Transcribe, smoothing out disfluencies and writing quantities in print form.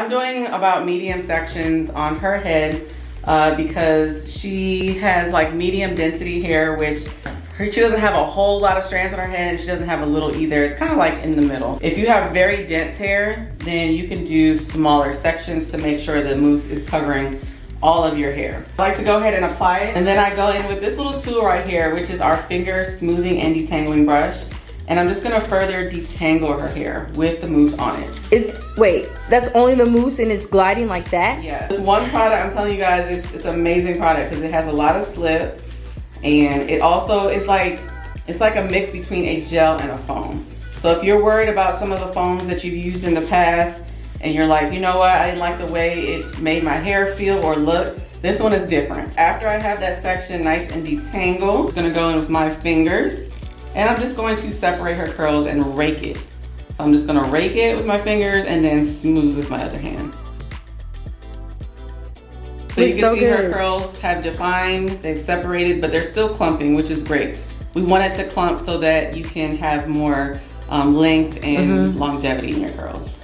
I'm doing about medium sections on her head because she has like medium density hair, which she doesn't have a whole lot of strands on her head and she doesn't have a little either. It's kind of like in the middle. If you have very dense hair, then you can do smaller sections to make sure the mousse is covering all of your hair. I like to go ahead and apply it, and then I go in with this little tool right here, which is our finger smoothing and detangling brush. And I'm just gonna further detangle her hair with the mousse on it. Wait, that's only the mousse and it's gliding like that? Yeah, this one product, I'm telling you guys, it's an amazing product because it has a lot of slip, and it also is like, it's like a mix between a gel and a foam. So if you're worried about some of the foams that you've used in the past, and you're like, you know what, I didn't like the way it made my hair feel or look, this one is different. After I have that section nice and detangled, I'm just gonna go in with my fingers, and I'm just going to separate her curls and rake it. So I'm just gonna rake it with my fingers and then smooth with my other hand. So you can see her curls have defined, they've separated, but they're still clumping, which is great. We want it to clump so that you can have more length and longevity in your curls.